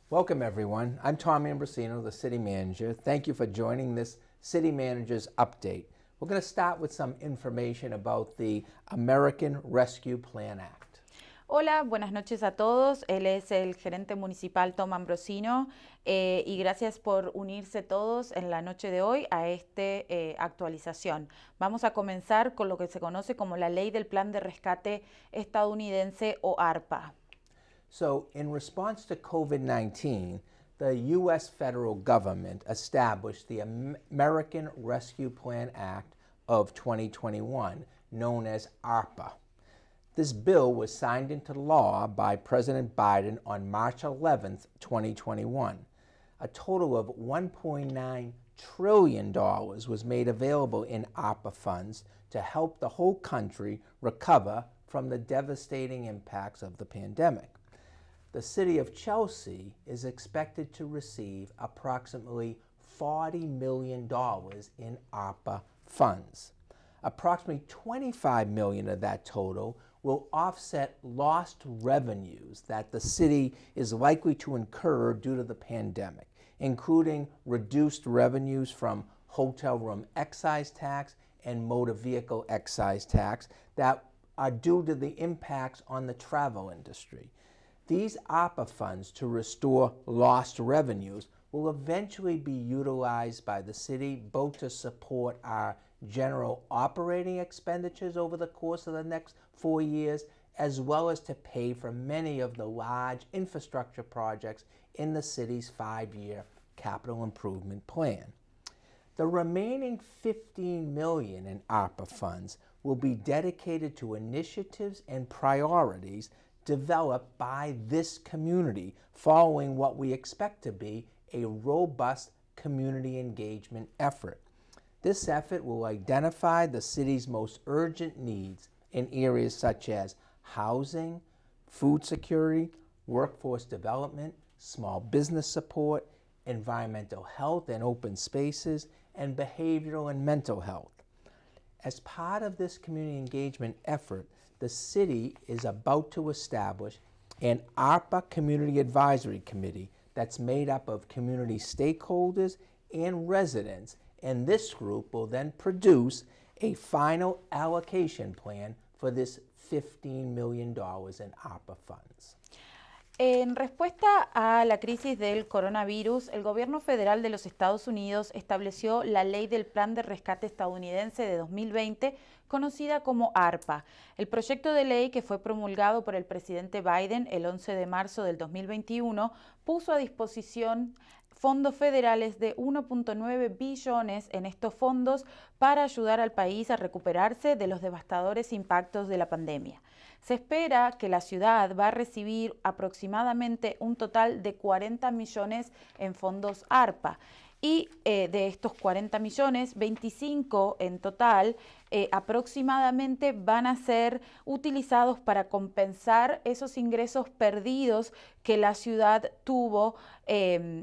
Welcome everyone. I'm Tom Ambrosino, the City Manager. Thank you for joining this City Manager's Update. We're going to start with some information about the American Rescue Plan Act. Hola, buenas noches a todos. Él es el gerente municipal Tom Ambrosino y gracias por unirse todos en la noche de hoy a esta actualización. Vamos a comenzar con lo que se conoce como la Ley del Plan de Rescate Estadounidense o ARPA. So, in response to COVID-19, the U.S. federal government established the American Rescue Plan Act of 2021, known as ARPA. This bill was signed into law by President Biden on March 11, 2021. A total of $1.9 trillion was made available in ARPA funds to help the whole country recover from the devastating impacts of the pandemic. The City of Chelsea is expected to receive approximately $40 million in ARPA funds. Approximately $25 million of that total will offset lost revenues that the city is likely to incur due to the pandemic, including reduced revenues from hotel room excise tax and motor vehicle excise tax that are due to the impacts on the travel industry. These ARPA funds to restore lost revenues will eventually be utilized by the city both to support our general operating expenditures over the course of the next 4 years, as well as to pay for many of the large infrastructure projects in the city's 5-year capital improvement plan. The remaining $15 million in ARPA funds will be dedicated to initiatives and priorities developed by this community following what we expect to be a robust community engagement effort. This effort will identify the city's most urgent needs in areas such as housing, food security, workforce development, small business support, environmental health and open spaces, and behavioral and mental health. As part of this community engagement effort, the city is about to establish an ARPA Community Advisory Committee that's made up of community stakeholders and residents, and this group will then produce a final allocation plan for this $15 million in ARPA funds. En respuesta a la crisis del coronavirus, el gobierno federal de los Estados Unidos estableció la Ley del Plan de Rescate Estadounidense de 2020, conocida como ARPA. El proyecto de ley, que fue promulgado por el presidente Biden el 11 de marzo del 2021, puso a disposición fondos federales de 1.9 billones en estos fondos para ayudar al país a recuperarse de los devastadores impactos de la pandemia. Se espera que la ciudad va a recibir aproximadamente un total de 40 millones en fondos ARPA y de estos 40 millones, 25 en total aproximadamente van a ser utilizados para compensar esos ingresos perdidos que la ciudad tuvo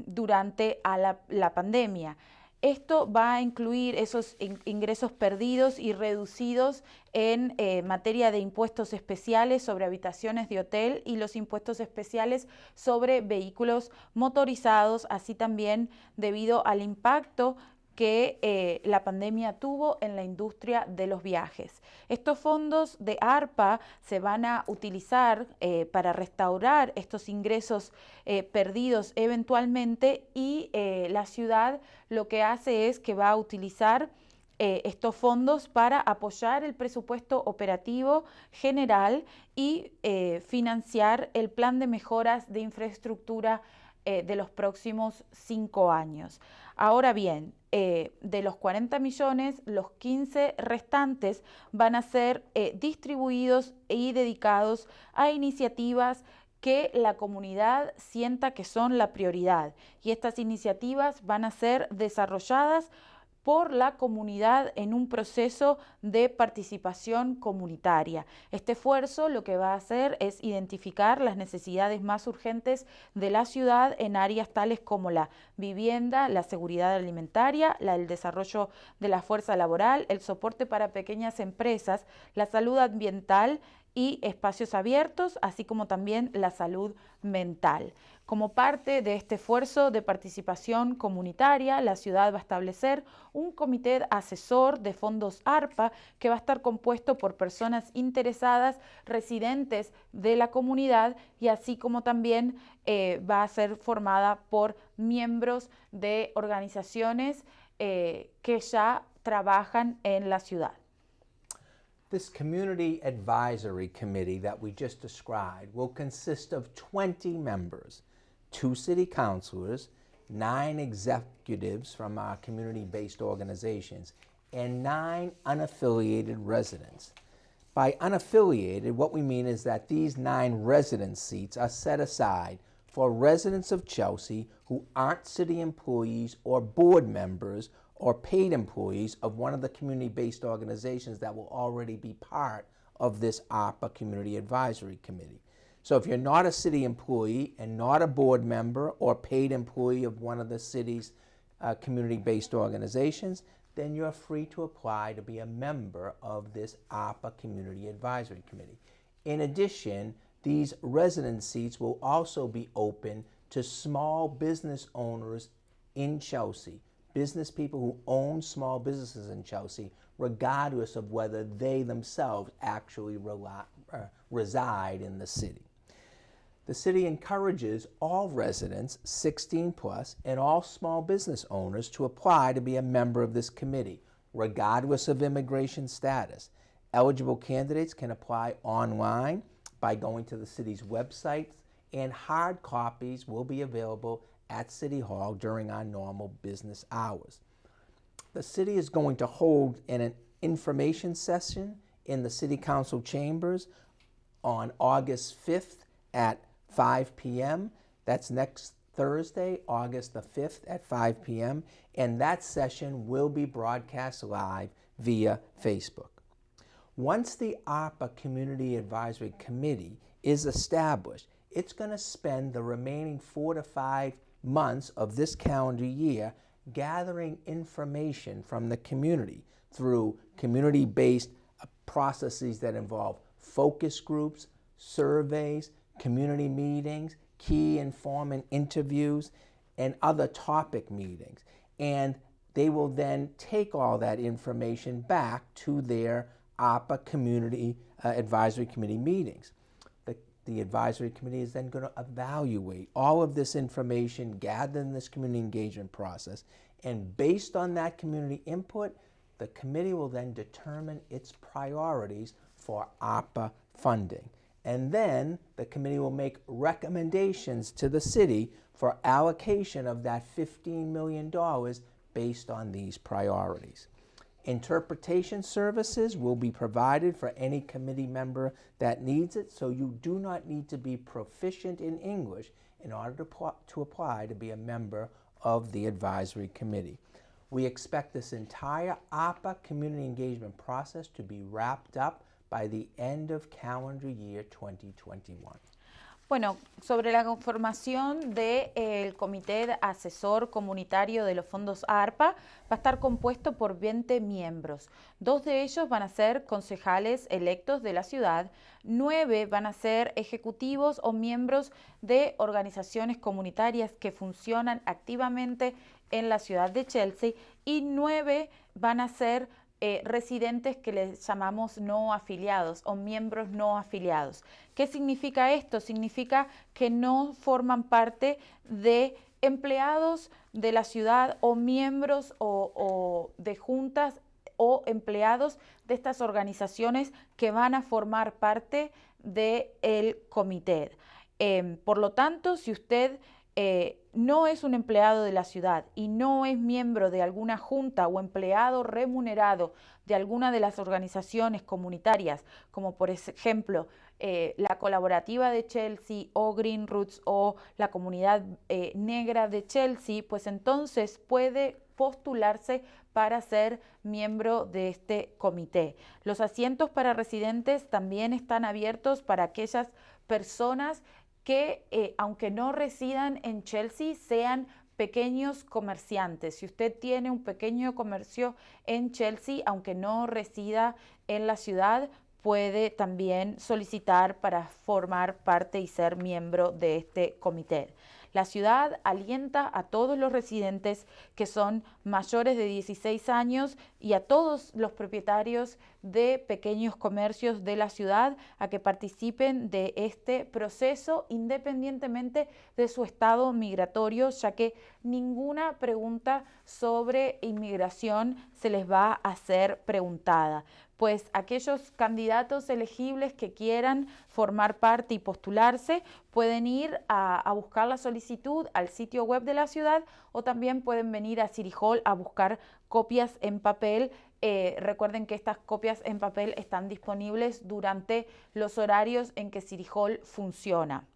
durante la pandemia. Esto va a incluir esos ingresos perdidos y reducidos en materia de impuestos especiales sobre habitaciones de hotel y los impuestos especiales sobre vehículos motorizados, así también debido al impacto que la pandemia tuvo en la industria de los viajes. Estos fondos de ARPA se van a utilizar para restaurar estos ingresos perdidos eventualmente y la ciudad lo que hace es que va a utilizar estos fondos para apoyar el presupuesto operativo general y financiar el plan de mejoras de infraestructura de los próximos 5 años. Ahora bien, de los 40 millones, los 15 restantes van a ser distribuidos y dedicados a iniciativas que la comunidad sienta que son la prioridad. Y estas iniciativas van a ser desarrolladas por la comunidad en un proceso de participación comunitaria. Este esfuerzo lo que va a hacer es identificar las necesidades más urgentes de la ciudad en áreas tales como la vivienda, la seguridad alimentaria, el desarrollo de la fuerza laboral, el soporte para pequeñas empresas, la salud ambiental y espacios abiertos, así como también la salud mental. Como parte de este esfuerzo de participación comunitaria, la ciudad va a establecer un comité asesor de fondos ARPA que va a estar compuesto por personas interesadas, residentes de la comunidad, y así como también va a ser formada por miembros de organizaciones que ya trabajan en la ciudad. This Community Advisory Committee that we just described will consist of 20 members, 2 city councilors, 9 executives from our community-based organizations, and 9 unaffiliated residents. By unaffiliated, what we mean is that these 9 resident seats are set aside for residents of Chelsea who aren't city employees or board members or paid employees of one of the community-based organizations that will already be part of this ARPA Community Advisory Committee. So if you're not a city employee and not a board member or paid employee of one of the city's community-based organizations, then you're free to apply to be a member of this ARPA Community Advisory Committee. In addition, these resident seats will also be open to small business owners in Chelsea, business people who own small businesses in Chelsea, regardless of whether they themselves actually reside in the city. The city encourages all residents 16 plus and all small business owners to apply to be a member of this committee, regardless of immigration status. Eligible candidates can apply online by going to the city's website, and hard copies will be available at City Hall during our normal business hours. The city is going to hold an information session in the City Council chambers on August 5th at 5 p.m. That's next Thursday, August the 5th at 5 p.m. And that session will be broadcast live via Facebook. Once the ARPA Community Advisory Committee is established, it's going to spend the remaining 4 to 5 months of this calendar year gathering information from the community through community-based processes that involve focus groups, surveys, community meetings, key informant interviews, and other topic meetings. And they will then take all that information back to their ARPA Community Advisory Committee meetings. The advisory committee is then going to evaluate all of this information gathered in this community engagement process, and based on that community input, the committee will then determine its priorities for ARPA funding. And then the committee will make recommendations to the city for allocation of that $15 million based on these priorities. Interpretation services will be provided for any committee member that needs it, so you do not need to be proficient in English in order to apply to be a member of the advisory committee. We expect this entire ARPA community engagement process to be wrapped up by the end of calendar year 2021. Bueno, sobre la conformación del Comité Asesor Comunitario de los Fondos ARPA, va a estar compuesto por 20 miembros. 2 de ellos van a ser concejales electos de la ciudad, 9 van a ser ejecutivos o miembros de organizaciones comunitarias que funcionan activamente en la ciudad de Chelsea, y 9 van a ser residentes que les llamamos no afiliados o miembros no afiliados. ¿Qué significa esto? Significa que no forman parte de empleados de la ciudad o miembros o de juntas o empleados de estas organizaciones que van a formar parte del comité. Por lo tanto, si usted no es un empleado de la ciudad y no es miembro de alguna junta o empleado remunerado de alguna de las organizaciones comunitarias, como por ejemplo la Colaborativa de Chelsea o Green Roots o la Comunidad Negra de Chelsea, pues entonces puede postularse para ser miembro de este comité. Los asientos para residentes también están abiertos para aquellas personas que, aunque no residan en Chelsea, sean pequeños comerciantes. Si usted tiene un pequeño comercio en Chelsea, aunque no resida en la ciudad, puede también solicitar para formar parte y ser miembro de este comité. La ciudad alienta a todos los residentes que son mayores de 16 años y a todos los propietarios de pequeños comercios de la ciudad a que participen de este proceso independientemente de su estado migratorio, ya que ninguna pregunta sobre inmigración se les va a hacer preguntada. Pues aquellos candidatos elegibles que quieran formar parte y postularse pueden ir a buscar la solicitud al sitio web de la ciudad o también pueden venir a City Hall a buscar copias en papel. Recuerden que estas copias en papel están disponibles durante los horarios en que City Hall funciona.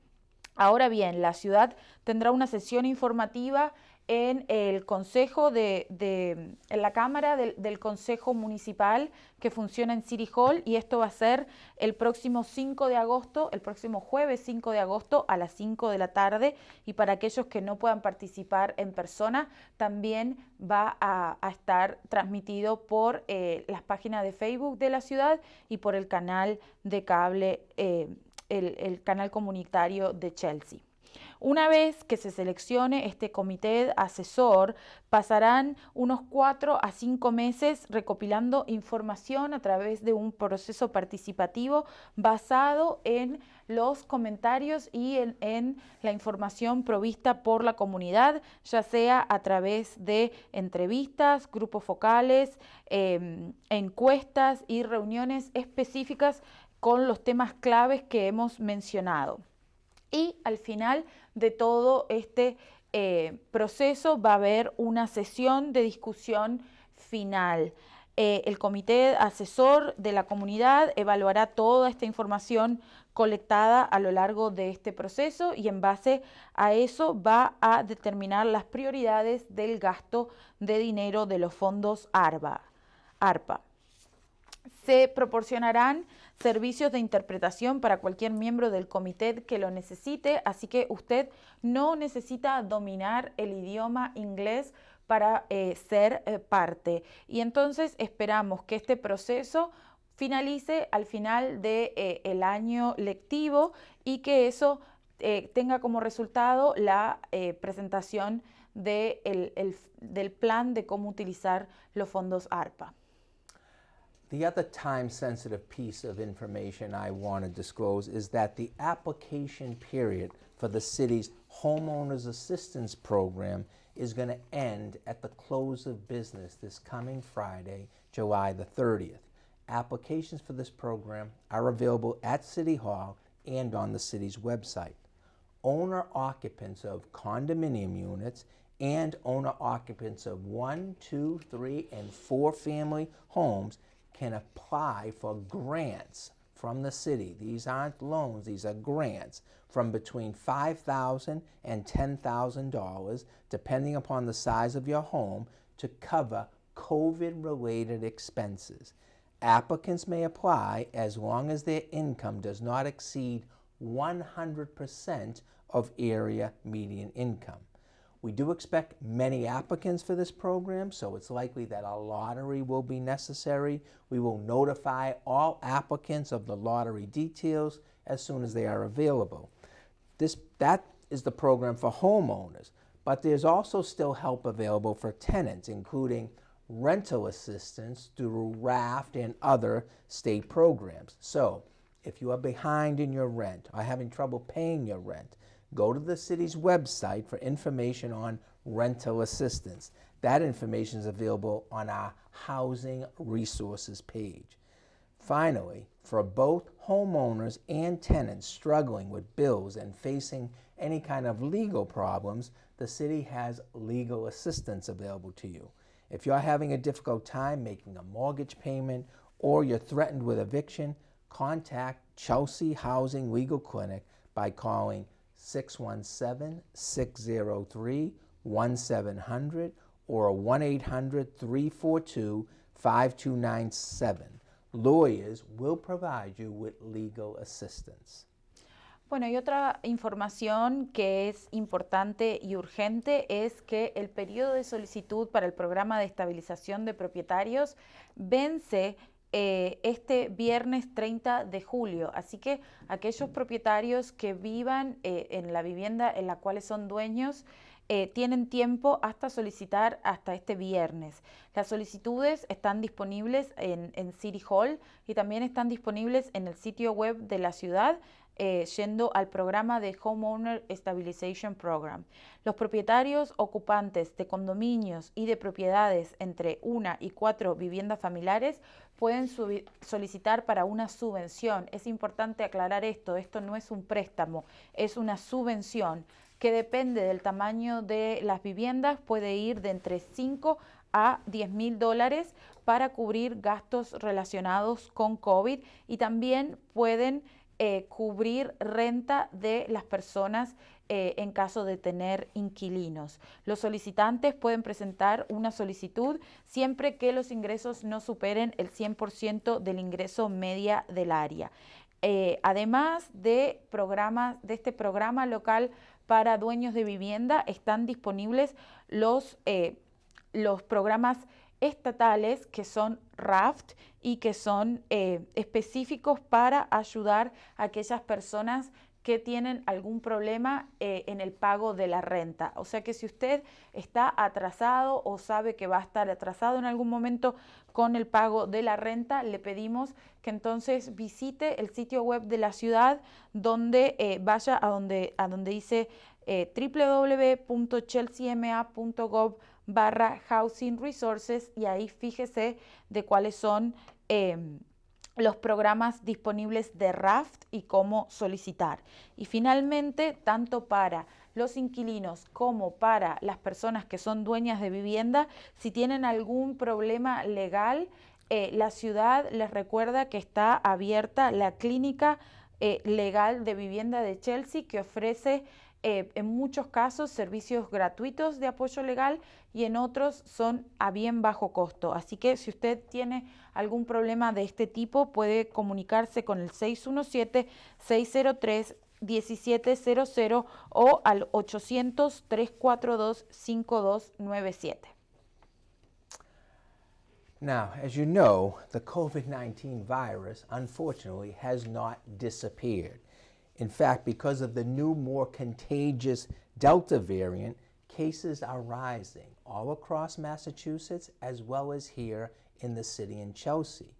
Ahora bien, la ciudad tendrá una sesión informativa en el Consejo en la Cámara del Consejo Municipal que funciona en City Hall, y esto va a ser el próximo 5 de agosto, el próximo jueves 5 de agosto a las 5 de la tarde, y para aquellos que no puedan participar en persona también va a estar transmitido por las páginas de Facebook de la ciudad y por el canal de cable, el canal comunitario de Chelsea. Una vez que se seleccione este comité asesor, pasarán unos 4 a 5 meses recopilando información a través de un proceso participativo basado en los comentarios y en la información provista por la comunidad, ya sea a través de entrevistas, grupos focales, encuestas y reuniones específicas con los temas claves que hemos mencionado. Y al final de todo este proceso va a haber una sesión de discusión final. El comité asesor de la comunidad evaluará toda esta información colectada a lo largo de este proceso y en base a eso va a determinar las prioridades del gasto de dinero de los fondos ARPA. Se proporcionarán servicios de interpretación para cualquier miembro del comité que lo necesite, así que usted no necesita dominar el idioma inglés para ser parte. Y entonces esperamos que este proceso finalice al final del año lectivo y que eso tenga como resultado la presentación del plan de cómo utilizar los fondos ARPA. The other time-sensitive piece of information I want to disclose is that the application period for the city's Homeowners Assistance Program is going to end at the close of business this coming Friday, July the 30th. Applications for this program are available at City Hall and on the city's website. Owner occupants of condominium units and owner occupants of 1, 2, 3, and 4 family homes can apply for grants from the city. These aren't loans, these are grants from between $5,000 and $10,000, depending upon the size of your home, to cover COVID-related expenses. Applicants may apply as long as their income does not exceed 100% of area median income. We do expect many applicants for this program, so it's likely that a lottery will be necessary. We will notify all applicants of the lottery details as soon as they are available. That is the program for homeowners, but there's also still help available for tenants, including rental assistance through RAFT and other state programs. So, if you are behind in your rent or having trouble paying your rent, go to the city's website for information on rental assistance. That information is available on our Housing Resources page. Finally, for both homeowners and tenants struggling with bills and facing any kind of legal problems, the city has legal assistance available to you. If you're having a difficult time making a mortgage payment or you're threatened with eviction, contact Chelsea Housing Legal Clinic by calling 617-603-1700 or 1-800-342-5297. Lawyers will provide you with legal assistance. Bueno, y otra información que es importante y urgente es que el periodo de solicitud para el programa de estabilización de propietarios vence este viernes 30 de julio. Así que aquellos propietarios que vivan en la vivienda en la cual son dueños tienen tiempo hasta solicitar hasta este viernes. Las solicitudes están disponibles en City Hall y también están disponibles en el sitio web de la ciudad, yendo al programa de Homeowner Stabilization Program. Los propietarios ocupantes de condominios y de propiedades entre 1 y 4 viviendas familiares pueden solicitar para una subvención. Es importante aclarar esto no es un préstamo, es una subvención que depende del tamaño de las viviendas, puede ir de entre 5 a $10.000 para cubrir gastos relacionados con COVID y también pueden cubrir renta de las personas en caso de tener inquilinos. Los solicitantes pueden presentar una solicitud siempre que los ingresos no superen el 100% del ingreso media del área. Además de este programa local para dueños de vivienda, están disponibles los programas estatales que son RAFT y que son específicos para ayudar a aquellas personas que tienen algún problema en el pago de la renta. O sea que si usted está atrasado o sabe que va a estar atrasado en algún momento con el pago de la renta, le pedimos que entonces visite el sitio web de la ciudad, donde vaya a donde dice www.chelseama.gov/housing resources y ahí fíjese de cuáles son los programas disponibles de RAFT y cómo solicitar. Y finalmente, tanto para los inquilinos como para las personas que son dueñas de vivienda, si tienen algún problema legal, la ciudad les recuerda que está abierta la clínica legal de vivienda de Chelsea, que ofrece en muchos casos servicios gratuitos de apoyo legal y en otros son a bien bajo costo. Así que si usted tiene algún problema de este tipo, puede comunicarse con el 617-603-1700 o al 800-342-5297. Now, as you know, the COVID-19 virus, unfortunately, has not disappeared. In fact, because of the new, more contagious Delta variant, cases are rising all across Massachusetts as well as here in the city in Chelsea.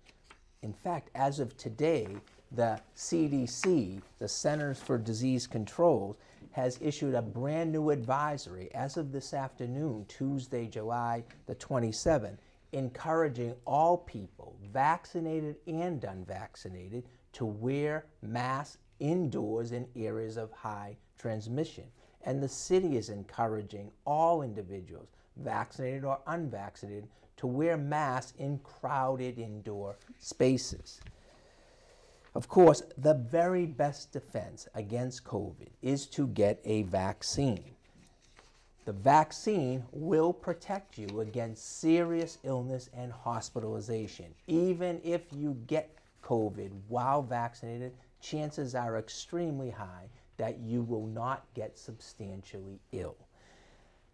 In fact, as of today, the CDC, the Centers for Disease Control, has issued a brand new advisory as of this afternoon, Tuesday, July the 27th, encouraging all people, vaccinated and unvaccinated, to wear masks indoors in areas of high transmission. And the city is encouraging all individuals, vaccinated or unvaccinated, to wear masks in crowded indoor spaces. Of course, the very best defense against COVID is to get a vaccine. The vaccine will protect you against serious illness and hospitalization. Even if you get COVID while vaccinated, chances are extremely high that you will not get substantially ill.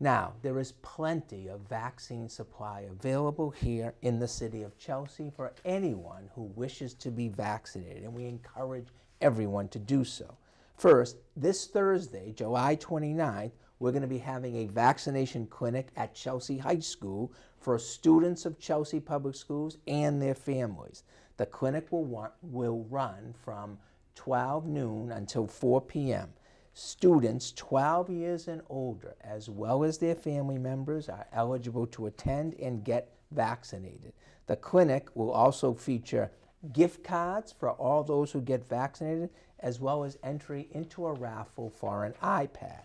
Now, there is plenty of vaccine supply available here in the city of Chelsea for anyone who wishes to be vaccinated, and we encourage everyone to do so. First, this Thursday, July 29th, we're going to be having a vaccination clinic at Chelsea High School for students of Chelsea Public Schools and their families. The clinic will run from 12 noon until 4 p.m. Students 12 years and older, as well as their family members, are eligible to attend and get vaccinated. The clinic will also feature gift cards for all those who get vaccinated, as well as entry into a raffle for an iPad.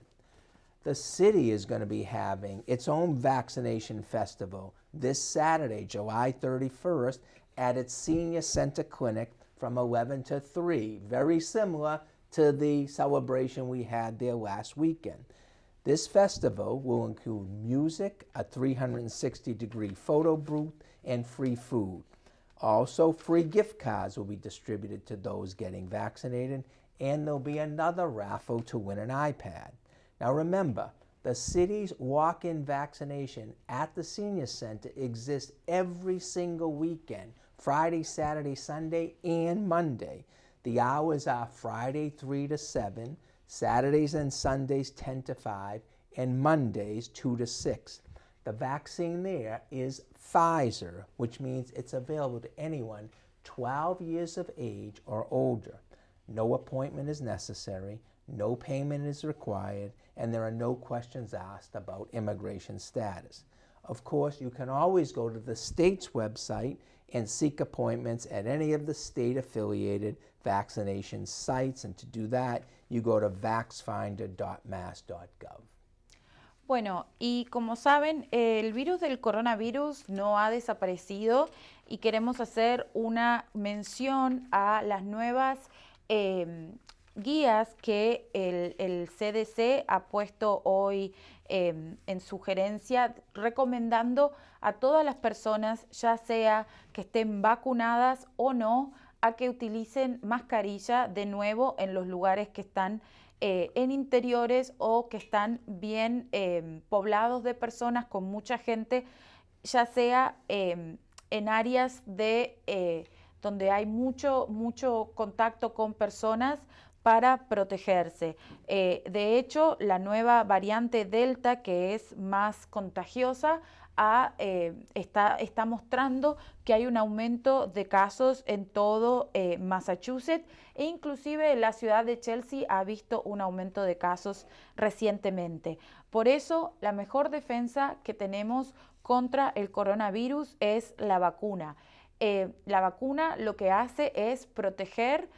The city is going to be having its own vaccination festival this Saturday, July 31st, at its Senior Center Clinic from 11 to 3, very similar to the celebration we had there last weekend. This festival will include music, a 360-degree photo booth, and free food. Also, free gift cards will be distributed to those getting vaccinated, and there'll be another raffle to win an iPad. Now remember, the city's walk-in vaccination at the Senior Center exists every single weekend Friday, Saturday, Sunday, and Monday. The hours are Friday 3 to 7, Saturdays and Sundays 10 to 5, and Mondays 2 to 6. The vaccine there is Pfizer, which means it's available to anyone 12 years of age or older. No appointment is necessary, no payment is required, and there are no questions asked about immigration status. Of course, you can always go to the state's website and seek appointments at any of the state-affiliated vaccination sites, and to do that, you go to vaxfinder.mass.gov. Bueno, y como saben, el virus del coronavirus no ha desaparecido y queremos hacer una mención a las nuevas guías que el CDC ha puesto hoy en sugerencia, recomendando a todas las personas, ya sea que estén vacunadas o no, a que utilicen mascarilla de nuevo en los lugares que están en interiores o que están bien poblados de personas con mucha gente, ya sea en áreas donde hay mucho contacto con personas, para protegerse. De hecho, la nueva variante Delta, que es más contagiosa, está mostrando que hay un aumento de casos en todo Massachusetts, e inclusive la ciudad de Chelsea ha visto un aumento de casos recientemente. Por eso, la mejor defensa que tenemos contra el coronavirus es la vacuna. La vacuna lo que hace es proteger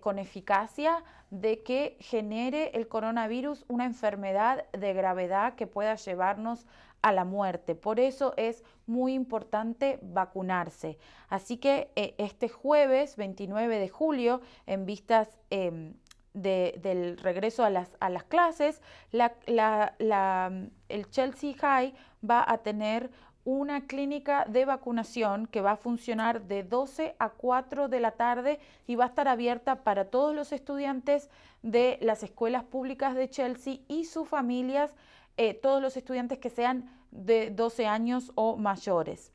con eficacia de que genere el coronavirus una enfermedad de gravedad que pueda llevarnos a la muerte. Por eso es muy importante vacunarse. Así que este jueves 29 de julio, en vistas del regreso a las clases, el Chelsea High va a tener una clínica de vacunación que va a funcionar de 12 a 4 de la tarde y va a estar abierta para todos los estudiantes de las escuelas públicas de Chelsea y sus familias, todos los estudiantes que sean de 12 años o mayores.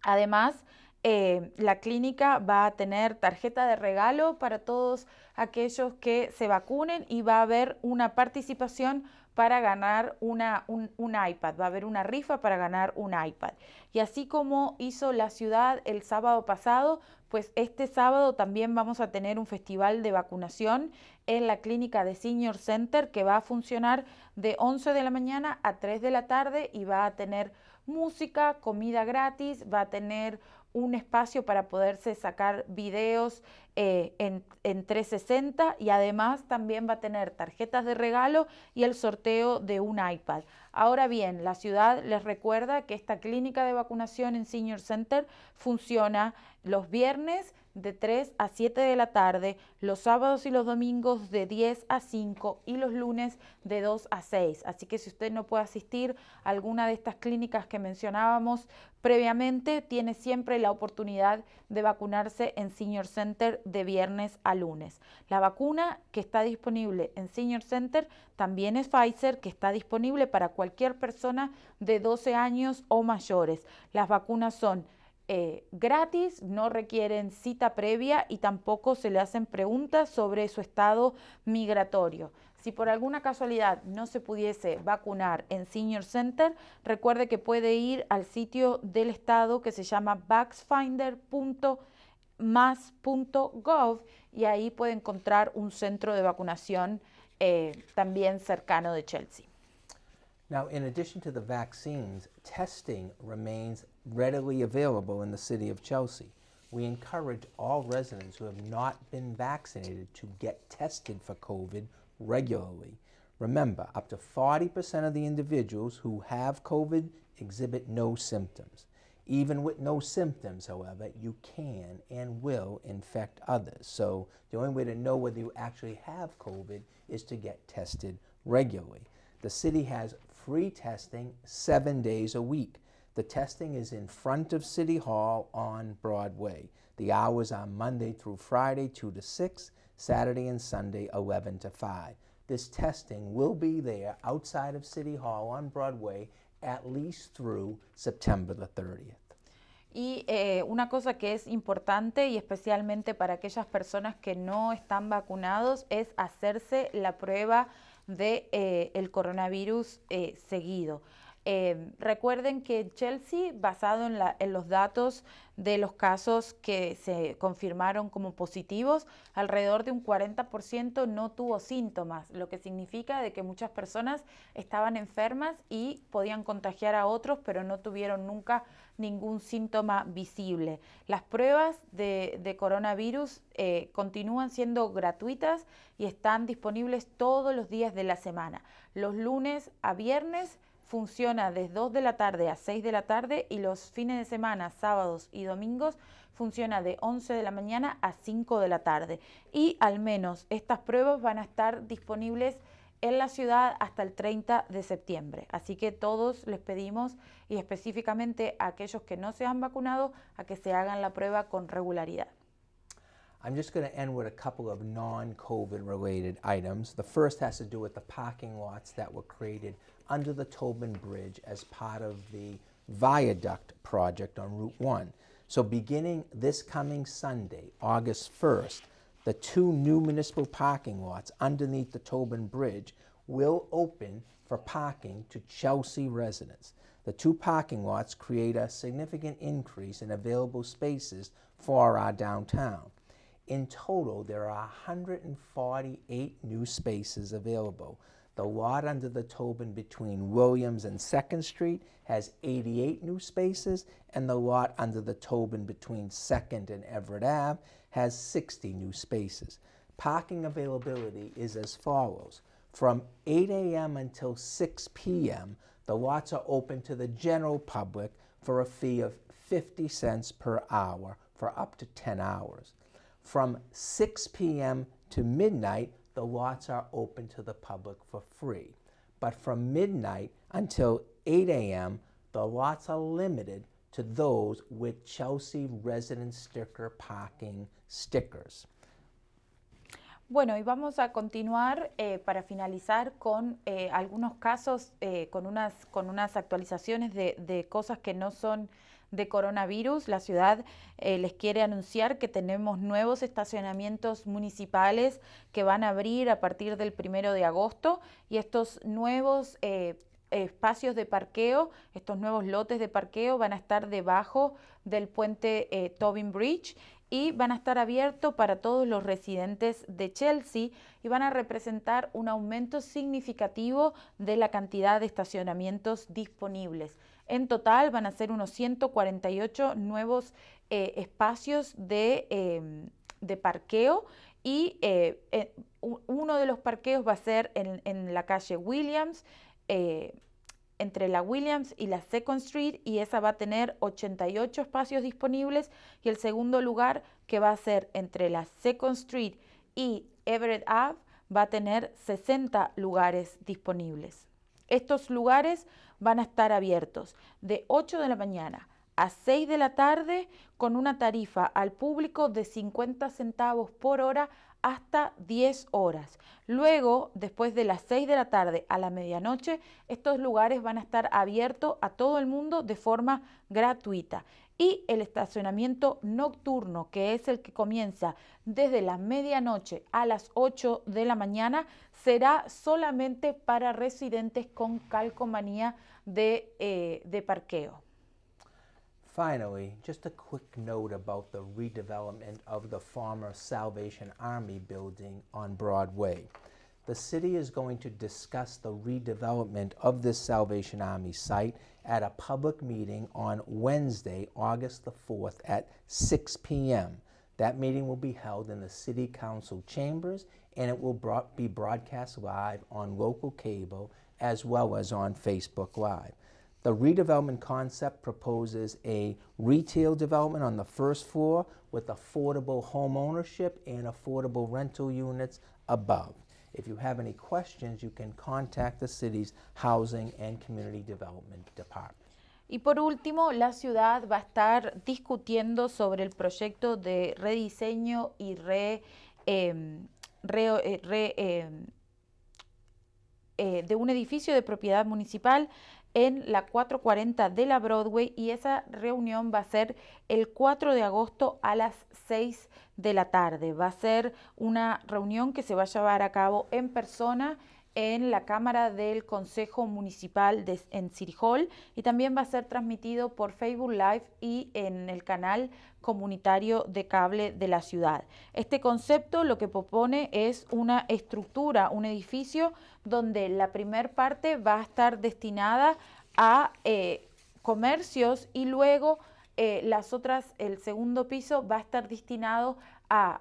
Además, la clínica va a tener tarjeta de regalo para todos aquellos que se vacunen y va a haber una participación para ganar un iPad. Va a haber una rifa para ganar un iPad. Y así como hizo la ciudad el sábado pasado, pues este sábado también vamos a tener un festival de vacunación en la clínica de Senior Center que va a funcionar de 11 de la mañana a 3 de la tarde y va a tener música, comida gratis, va a tener un espacio para poderse sacar videos en 360 y además también va a tener tarjetas de regalo y el sorteo de un iPad. Ahora bien, la ciudad les recuerda que esta clínica de vacunación en Senior Center funciona los viernes de 3 a 7 de la tarde, los sábados y los domingos de 10 a 5 y los lunes de 2 a 6. Así que si usted no puede asistir a alguna de estas clínicas que mencionábamos previamente, tiene siempre la oportunidad de vacunarse en Senior Center de viernes a lunes. La vacuna que está disponible en Senior Center también es Pfizer, que está disponible para cualquier persona de 12 años o mayores. Las vacunas son gratis, no requieren cita previa y tampoco se le hacen preguntas sobre su estado migratorio. Si por alguna casualidad no se pudiese vacunar en Senior Center, recuerde que puede ir al sitio del estado que se llama vaxfinder.mass.gov y ahí puede encontrar un centro de vacunación también cercano de Chelsea. Now, in addition to the vaccines, testing remains readily available in the city of Chelsea. We encourage all residents who have not been vaccinated to get tested for COVID regularly. Remember, up to 40% of the individuals who have COVID exhibit no symptoms. Even with no symptoms, however, you can and will infect others. So the only way to know whether you actually have COVID is to get tested regularly. The city has free testing 7 days a week. The testing is in front of City Hall on Broadway. The hours are Monday through Friday, 2 to 6, Saturday and Sunday, 11 to 5. This testing will be there outside of City Hall on Broadway at least through September the 30th. Y una cosa que es importante y especialmente para aquellas personas que no están vacunados es hacerse la prueba de el coronavirus seguido. Recuerden que Chelsea, basado en los datos de los casos que se confirmaron como positivos, alrededor de un 40% no tuvo síntomas, lo que significa de que muchas personas estaban enfermas y podían contagiar a otros, pero no tuvieron nunca ningún síntoma visible. Las pruebas de coronavirus continúan siendo gratuitas y están disponibles todos los días de la semana. Los lunes a viernes funciona de 2 de la tarde a 6 de la tarde y los fines de semana, sábados y domingos, funciona de 11 de la mañana a 5 de la tarde. Y al menos estas pruebas van a estar disponibles en la ciudad hasta el 30 de septiembre. Así que todos les pedimos, y específicamente a aquellos que no se han vacunado, a que se hagan la prueba con regularidad. I'm just going to end with a couple of non-COVID related items. The first has to do with the parking lots that were created under the Tobin Bridge as part of the viaduct project on Route 1. So beginning this coming Sunday, August 1st, the 2 new municipal parking lots underneath the Tobin Bridge will open for parking to Chelsea residents. The 2 parking lots create a significant increase in available spaces for our downtown. In total, there are 148 new spaces available. The lot under the Tobin between Williams and 2nd Street has 88 new spaces, and the lot under the Tobin between 2nd and Everett Ave has 60 new spaces. Parking availability is as follows. From 8 a.m. until 6 p.m., the lots are open to the general public for a fee of 50 cents per hour for up to 10 hours. From 6 p.m. to midnight, the lots are open to the public for free. But from midnight until 8 a.m., the lots are limited to those with Chelsea resident sticker parking stickers. Bueno, y vamos a continuar para finalizar con algunos casos, con unas actualizaciones de cosas que no son de coronavirus. La ciudad les quiere anunciar que tenemos nuevos estacionamientos municipales que van a abrir a partir del 1 de agosto y estos nuevos espacios de parqueo, estos nuevos lotes de parqueo van a estar debajo del puente Tobin Bridge y van a estar abiertos para todos los residentes de Chelsea y van a representar un aumento significativo de la cantidad de estacionamientos disponibles. En total van a ser unos 148 nuevos espacios de parqueo y uno de los parqueos va a ser en la calle Williams, entre la Williams y la 2nd Street, y esa va a tener 88 espacios disponibles, y el segundo lugar, que va a ser entre la 2nd Street y Everett Ave, va a tener 60 lugares disponibles. Estos lugares van a estar abiertos de 8 de la mañana a 6 de la tarde con una tarifa al público de 50 centavos por hora hasta 10 horas. Luego, después de las 6 de la tarde a la medianoche, estos lugares van a estar abiertos a todo el mundo de forma gratuita. Y el estacionamiento nocturno, que es el que comienza desde la medianoche a las 8 de la mañana, será solamente para residentes con calcomanía de parqueo. Finally, just a quick note about the redevelopment of the former Salvation Army building on Broadway. The city is going to discuss the redevelopment of this Salvation Army site at a public meeting on Wednesday, August the 4th at 6 p.m. That meeting will be held in the City Council chambers, and it will be broadcast live on local cable as well as on Facebook Live. The redevelopment concept proposes a retail development on the first floor with affordable home ownership and affordable rental units above. If you have any questions, you can contact the city's Housing and Community Development Department. Y por último, la ciudad va a estar discutiendo sobre el proyecto de rediseño y de un edificio de propiedad municipal en la 440 de la Broadway, y esa reunión va a ser el 4 de agosto a las 6 de la tarde. Va a ser una reunión que se va a llevar a cabo en persona en la Cámara del Consejo Municipal en City Hall, y también va a ser transmitido por Facebook Live y en el canal comunitario de cable de la ciudad. Este concepto lo que propone es una estructura, un edificio donde la primer parte va a estar destinada a comercios, y luego el segundo piso va a estar destinado a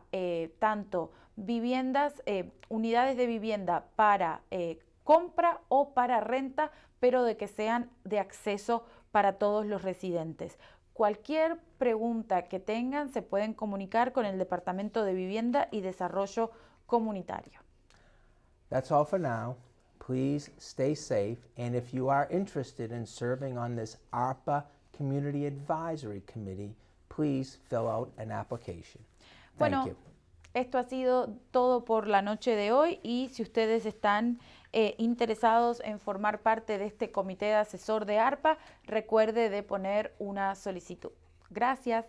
tanto viviendas, unidades de vivienda para compra o para renta, pero de que sean de acceso para todos los residentes. Cualquier pregunta que tengan se pueden comunicar con el Departamento de Vivienda y Desarrollo Comunitario. That's all for now. Please stay safe, and if you are interested in serving on this ARPA Community Advisory Committee, please fill out an application. Thank you. Esto ha sido todo por la noche de hoy, y si ustedes están interesados en formar parte de este comité de asesor de ARPA, recuerde de poner una solicitud. Gracias.